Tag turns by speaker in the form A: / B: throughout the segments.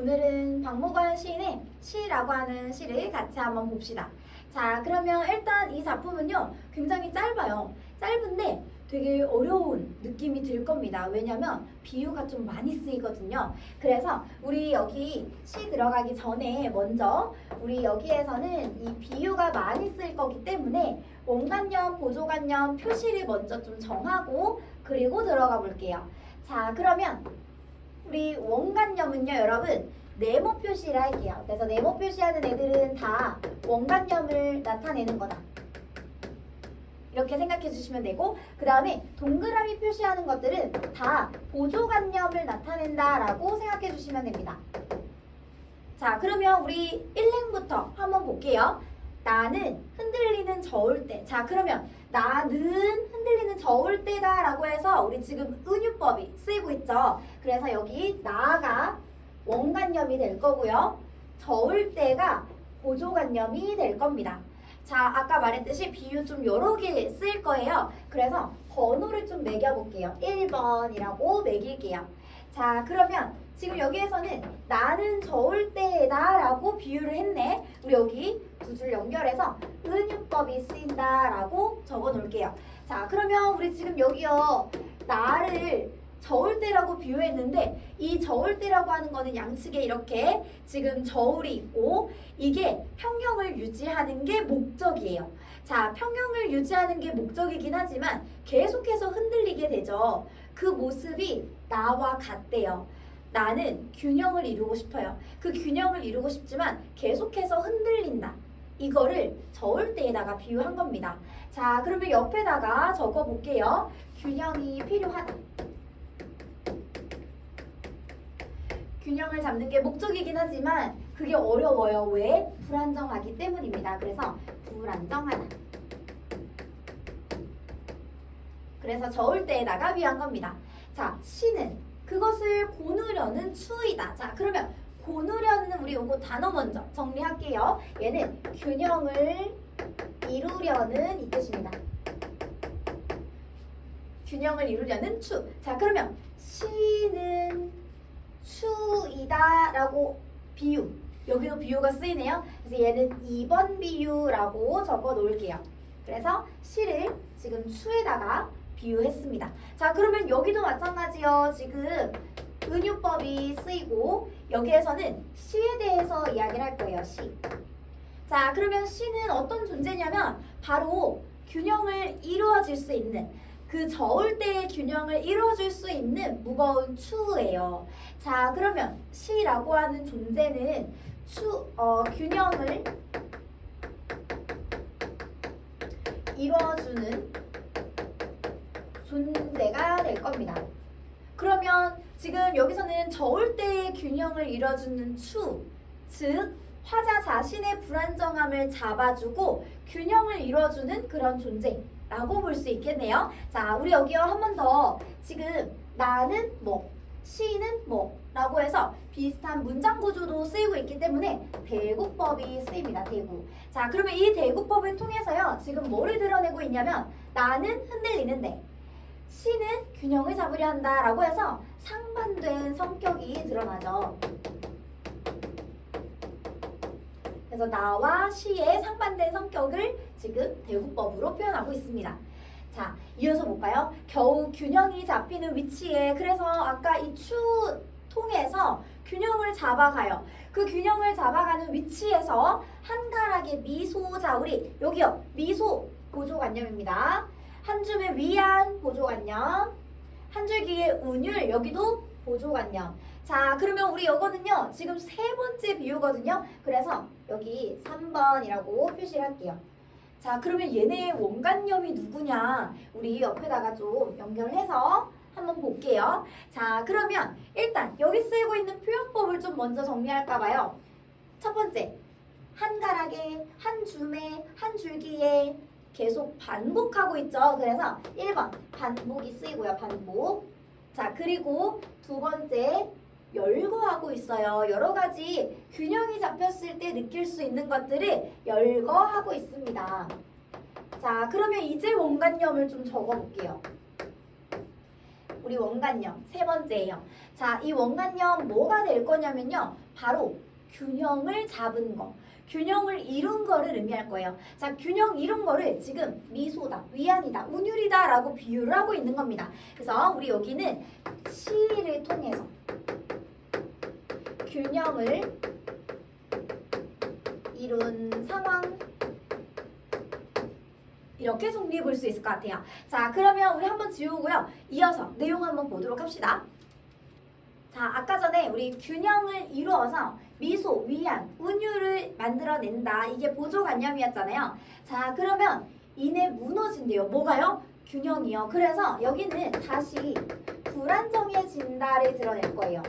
A: 오늘은 박목원 시인의 시라고 하는 시를 같이 한번 봅시다. 자, 그러면 일단 이 작품은요, 굉장히 짧아요. 짧은데 되게 어려운 느낌이 들 겁니다. 왜냐면 비유가 좀 많이 쓰이거든요. 그래서 우리 여기 시 들어가기 전에 먼저 우리 여기에서는 이 비유가 많이 쓰일 거기 때문에 원관념, 보조관념, 표시를 먼저 좀 정하고 그리고 들어가 볼게요. 자, 그러면 우리 원관념은요, 여러분 네모 표시를 할게요. 그래서 네모 표시하는 애들은 다 원관념을 나타내는 거다. 이렇게 생각해 주시면 되고, 그 다음에 동그라미 표시하는 것들은 다 보조관념을 나타낸다라고 생각해 주시면 됩니다. 자, 그러면 우리 1행부터 한번 볼게요. 나는 흔들리는 저울대. 자, 그러면 나는 흔들리는 저울대다 라고 해서 우리 지금 은유법이 쓰이고 있죠. 그래서 여기 나가 원관념이 될 거고요. 저울대가 보조관념이 될 겁니다. 자, 아까 말했듯이 비유 좀 여러 개 쓰일 거예요. 그래서 번호를 좀 매겨볼게요. 1번이라고 매길게요. 자, 그러면 지금 여기에서는 나는 저울대다 라고 비유를 했네. 우리 여기 두 줄 연결해서 은유법이 쓰인다 라고 적어 놓을게요. 자, 그러면 우리 지금 여기요, 나를 저울대라고 비유했는데 이 저울대라고 하는 거는 양측에 이렇게 지금 저울이 있고 이게 평형을 유지하는 게 목적이에요. 자, 평형을 유지하는 게 목적이긴 하지만 계속해서 흔들리게 되죠. 그 모습이 나와 같대요. 나는 균형을 이루고 싶어요. 그 균형을 이루고 싶지만 계속해서 흔들린다. 이거를 저울대에다가 비유한 겁니다. 자, 그러면 옆에다가 적어 볼게요. 균형이 필요하다. 균형을 잡는 게 목적이긴 하지만 그게 어려워요. 왜? 불안정하기 때문입니다. 그래서 불안정하다. 그래서 저울대에다가 비유한 겁니다. 자, 시는 그것을 고누려는 추이다. 자, 그러면 고누려는 우리 요거 단어 먼저 정리할게요. 얘는 균형을 이루려는 이 뜻입니다. 균형을 이루려는 추. 자, 그러면 시는 추이다 라고 비유. 여기도 비유가 쓰이네요. 그래서 얘는 2번 비유라고 적어 놓을게요. 그래서 시를 지금 추에다가 비유했습니다. 자, 그러면 여기도 마찬가지요. 지금 은유법이 쓰이고 여기에서는 시에 대해서 이야기를 할 거예요. 시. 자, 그러면 시는 어떤 존재냐면 바로 균형을 이루어질 수 있는 그 저울대의 균형을 이루어줄 수 있는 무거운 추예요. 자, 그러면 시라고 하는 존재는 균형을 이루어주는 존재가 될 겁니다. 그러면 지금 여기서는 저울대의 균형을 이뤄주는 추, 즉 화자 자신의 불안정함을 잡아주고 균형을 이뤄주는 그런 존재라고 볼 수 있겠네요. 자, 우리 여기요 한 번 더. 지금 나는 뭐, 시는 뭐 라고 해서 비슷한 문장 구조도 쓰이고 있기 때문에 대구법이 쓰입니다. 대구. 자, 그러면 이 대구법을 통해서요 지금 뭐를 드러내고 있냐면 나는 흔들리는데 시는 균형을 잡으려 한다 라고 해서 상반된 성격이 드러나죠. 그래서 나와 시의 상반된 성격을 지금 대구법으로 표현하고 있습니다. 자, 이어서 볼까요? 겨우 균형이 잡히는 위치에, 그래서 아까 이 추 통해서 균형을 잡아가요. 그 균형을 잡아가는 위치에서 한가락의 미소. 자, 우리 여기요, 미소 보조관념입니다. 한 줌의 위안 보조관념, 한 줄기의 운율, 여기도 보조관념. 자, 그러면 우리 이거는요 지금 세 번째 비유거든요. 그래서 여기 3번이라고 표시를 할게요. 자, 그러면 얘네의 원관념이 누구냐, 우리 옆에다가 좀 연결해서 한번 볼게요. 자, 그러면 일단 여기 쓰이고 있는 표현법을 좀 먼저 정리할까 봐요. 첫 번째, 한 가락에, 한 줌에, 한 줄기에 계속 반복하고 있죠. 그래서 1번 반복이 쓰이고요. 반복. 자, 그리고 두 번째, 열거하고 있어요. 여러 가지 균형이 잡혔을 때 느낄 수 있는 것들을 열거하고 있습니다. 자, 그러면 이제 원관념을 좀 적어볼게요. 우리 원관념 세 번째예요. 자, 이 원관념 뭐가 될 거냐면요. 바로 균형을 잡은 거. 균형을 이룬 거를 의미할 거예요. 자, 균형 이룬 거를 지금 미소다, 위안이다, 운율이다 라고 비유를 하고 있는 겁니다. 그래서 우리 여기는 시를 통해서 균형을 이룬 상황 이렇게 정리해 볼 수 있을 것 같아요. 자, 그러면 우리 한번 지우고요. 이어서 내용 한번 보도록 합시다. 자, 아까 전에 우리 균형을 이루어서 미소, 위안, 운율을 만들어낸다. 이게 보조관념이었잖아요. 자, 그러면 이내 무너진대요. 뭐가요? 균형이요. 그래서 여기는 다시 불안정해진다를 드러낼 거예요.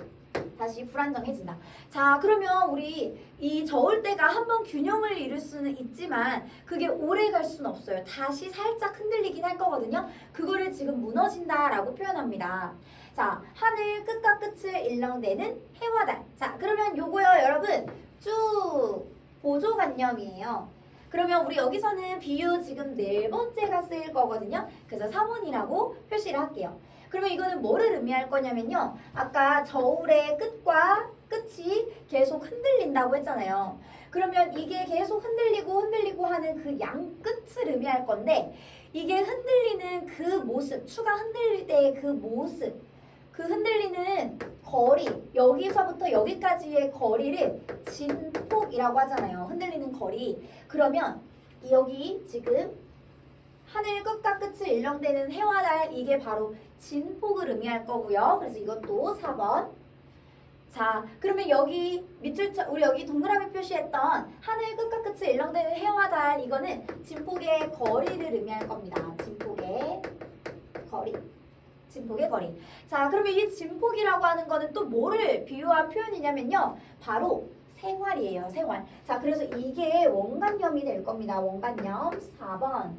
A: 다시 불안정해진다. 자, 그러면 우리 이 저울대가 한번 균형을 이룰 수는 있지만 그게 오래 갈 수는 없어요. 다시 살짝 흔들리긴 할 거거든요. 그거를 지금 무너진다라고 표현합니다. 자, 하늘 끝과 끝을 일렁대는 해와 달. 자, 그러면 요거요, 여러분. 쭉 보조관념이에요. 그러면 우리 여기서는 비유 지금 네 번째가 쓰일 거거든요. 그래서 3원이라고 표시를 할게요. 그러면 이거는 뭐를 의미할 거냐면요. 아까 저울의 끝과 끝이 계속 흔들린다고 했잖아요. 그러면 이게 계속 흔들리고 하는 그 양 끝을 의미할 건데 이게 흔들리는 그 모습, 추가 흔들릴 때의 그 모습, 그 흔들리는 거리, 여기서부터 여기까지의 거리를 진폭이라고 하잖아요. 흔들리는 거리. 그러면 여기 지금 하늘 끝과 끝을 일렁대는 해와 달, 이게 바로 진폭을 의미할 거고요. 그래서 이것도 4번. 자, 그러면 여기 밑줄 우리 여기 동그라미 표시했던 하늘 끝과 끝을 일렁대는 해와 달, 이거는 진폭의 거리를 의미할 겁니다. 진폭의 거리. 진폭의 거리. 자, 그러면 이 진폭이라고 하는 거는 또 뭐를 비유한 표현이냐면요. 바로 생활이에요. 생활. 자, 그래서 이게 원관념이 될 겁니다. 원관념 4번.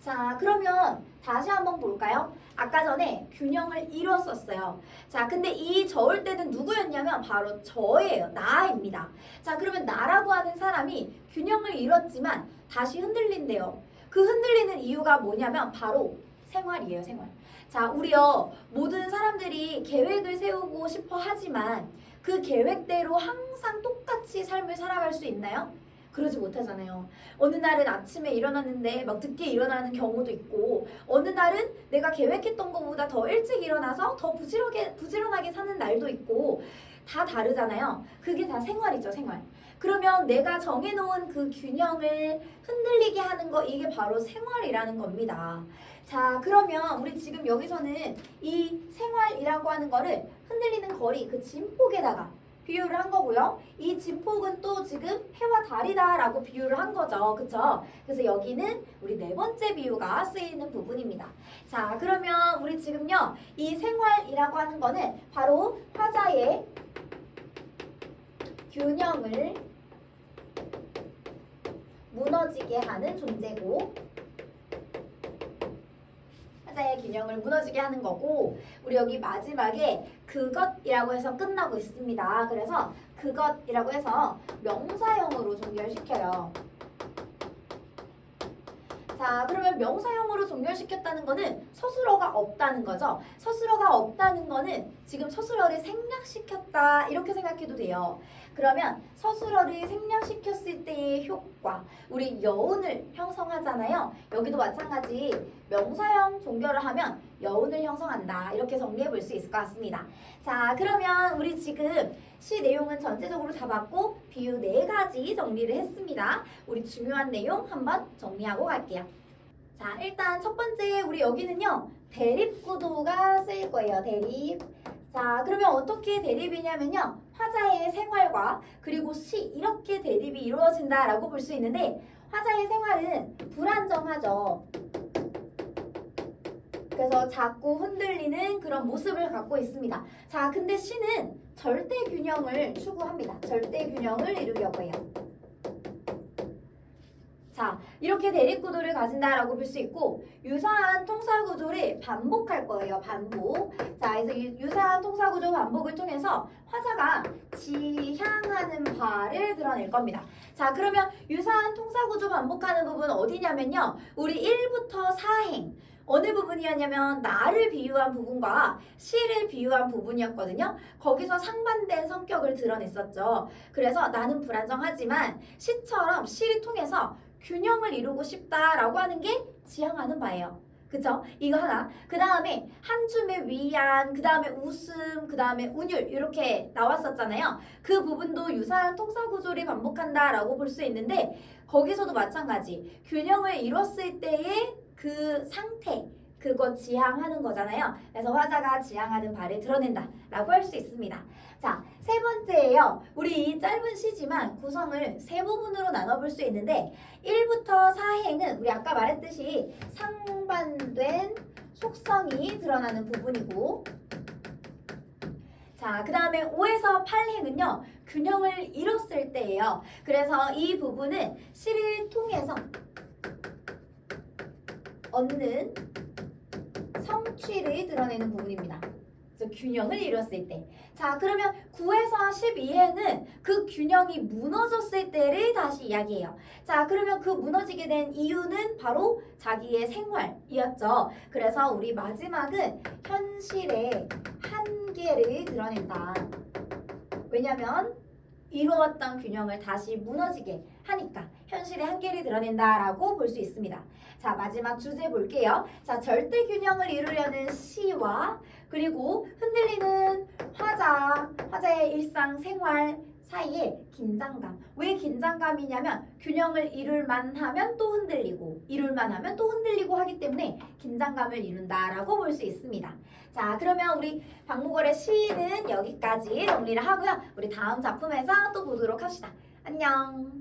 A: 자, 그러면 다시 한번 볼까요? 아까 전에 균형을 이뤘었어요. 자, 근데 이 저울대는 누구였냐면 바로 저예요. 나입니다. 자, 그러면 나라고 하는 사람이 균형을 이뤘지만 다시 흔들린대요. 그 흔들리는 이유가 뭐냐면 바로 생활이에요. 생활. 자, 우리요, 모든 사람들이 계획을 세우고 싶어 하지만 그 계획대로 항상 똑같이 삶을 살아갈 수 있나요? 그러지 못하잖아요. 어느 날은 아침에 일어났는데 막 늦게 일어나는 경우도 있고, 어느 날은 내가 계획했던 것보다 더 일찍 일어나서 더 부지런하게 사는 날도 있고, 다 다르잖아요. 그게 다 생활이죠, 생활. 그러면 내가 정해놓은 그 균형을 흔들리게 하는 거, 이게 바로 생활이라는 겁니다. 자, 그러면 우리 지금 여기서는 이 생활이라고 하는 거를 흔들리는 거리, 그 진폭에다가 비유를 한 거고요. 이 진폭은 또 지금 해와 달이다 라고 비유를 한 거죠. 그쵸? 그래서 여기는 우리 네 번째 비유가 쓰이는 부분입니다. 자, 그러면 우리 지금요, 이 생활이라고 하는 거는 바로 화자의 균형을 무너지게 하는 존재고, 화자의 균형을 무너지게 하는 거고, 우리 여기 마지막에 그것이라고 해서 끝나고 있습니다. 그래서 그것이라고 해서 명사형으로 종결시켜요. 자, 그러면 명사형으로 종결시켰다는 거는 서술어가 없다는 거죠. 서술어가 없다는 거는 지금 서술어를 생략시켰다 이렇게 생각해도 돼요. 그러면 서술어를 생략시켰을 때의 효과, 우리 여운을 형성하잖아요. 여기도 마찬가지 명사형 종결을 하면 여운을 형성한다 이렇게 정리해 볼 수 있을 것 같습니다. 자, 그러면 우리 지금 시 내용은 전체적으로 다 봤고 비유 4가지 정리를 했습니다. 우리 중요한 내용 한번 정리하고 갈게요. 자, 일단 첫 번째 우리 여기는요, 대립구도가 쓰일 거예요. 대립. 자, 그러면 어떻게 대립이냐면요, 화자의 생활과 그리고 시, 이렇게 대립이 이루어진다라고 볼 수 있는데, 화자의 생활은 불안정하죠. 그래서 자꾸 흔들리는 그런 모습을 갖고 있습니다. 자, 근데 시는 절대 균형을 추구합니다. 절대 균형을 이루려고 해요. 자, 이렇게 대립구도를 가진다라고 볼 수 있고, 유사한 통사구조를 반복할 거예요. 반복. 자, 그래서 유사한 통사구조 반복을 통해서 화자가 지향하는 바를 드러낼 겁니다. 자, 그러면 유사한 통사구조 반복하는 부분 어디냐면요, 우리 1부터 4행. 어느 부분이었냐면 나를 비유한 부분과 시를 비유한 부분이었거든요. 거기서 상반된 성격을 드러냈었죠. 그래서 나는 불안정하지만 시처럼 시를 통해서 균형을 이루고 싶다라고 하는 게 지향하는 바예요. 그쵸? 이거 하나. 그 다음에 한 줌의 위안, 그 다음에 웃음, 그 다음에 운율 이렇게 나왔었잖아요. 그 부분도 유사한 통사 구조를 반복한다라고 볼 수 있는데 거기서도 마찬가지. 균형을 이뤘을 때의 그 상태, 그거 지향하는 거잖아요. 그래서 화자가 지향하는 바를 드러낸다 라고 할 수 있습니다. 자, 세 번째예요. 우리 이 짧은 시지만 구성을 세 부분으로 나눠볼 수 있는데 1부터 4행은 우리 아까 말했듯이 상반된 속성이 드러나는 부분이고, 자, 그 다음에 5에서 8행은요 균형을 이뤘을 때예요. 그래서 이 부분은 시를 통해서 얻는 성취를 드러내는 부분입니다. 그래서 균형을 이뤘을 때. 자, 그러면 9에서 12행은 그 균형이 무너졌을 때를 다시 이야기해요. 자, 그러면 그 무너지게 된 이유는 바로 자기의 생활이었죠. 그래서 우리 마지막은 현실의 한계를 드러낸다. 왜냐면 이루었던 균형을 다시 무너지게 하니까 현실의 한계를 드러낸다라고 볼 수 있습니다. 자, 마지막 주제 볼게요. 자, 절대 균형을 이루려는 시와 그리고 흔들리는 화자의 일상생활 사이에 긴장감. 왜 긴장감이냐면 균형을 이룰 만하면 또 흔들리고 이룰 만하면 또 흔들리고 하기 때문에 긴장감을 이룬다라고 볼 수 있습니다. 자, 그러면 우리 박무걸의 시는 여기까지 정리를 하고요. 우리 다음 작품에서 또 보도록 합시다. 안녕.